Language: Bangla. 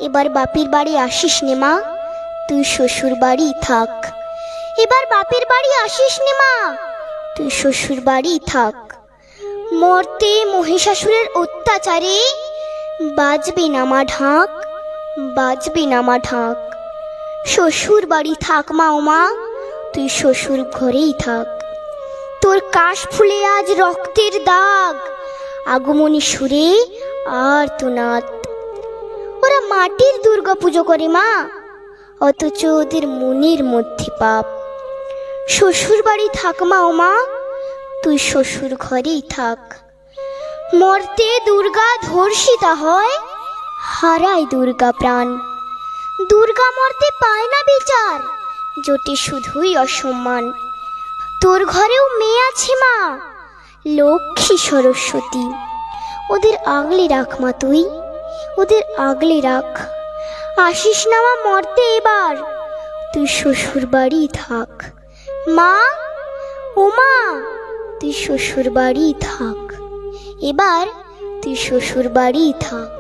এবার বাপের বাড়ি আসিস নে মা, তুই শ্বশুর বাড়ি থাক। এবার বাপের বাড়ি আসিস নে মা, তুই শ্বশুর বাড়ি থাক। মর্তে মহিষাসুরের অত্যাচারে বাজবে না মা ঢাক, বাজবে না মা ঢাক। শ্বশুর বাড়ি থাক মা ও মা, তুই শ্বশুর ঘরেই থাক। তোর কাশ ফুলে আজ রক্তের দাগ, আগমনী সুরে আর তো নাত। ওরা মাটির দুর্গা পুজো করে মা, অথচ ওদের মনের মধ্যে পাপ। শ্বশুর বাড়ি থাক মা ও মা, তুই শ্বশুর ঘরেই থাক। মর্তে দুর্গা ধর্ষিতা হয়, হারায় দুর্গা প্রাণ। দুর্গা মর্তে পায় না বিচার, জোটে শুধুই অসম্মান। তোর ঘরেও মেয়ে আছে মা, লক্ষ্মী সরস্বতী, ওদের আগলে রাখ মা তুই, ওদের আগলে রাখ। আসিস না মা মর্তে এবার, তুই শ্বশুর বাড়ি থাক। মা ও মা, তুই শ্বশুর বাড়ি থাক, এবার তুই শ্বশুর বাড়ি থাক।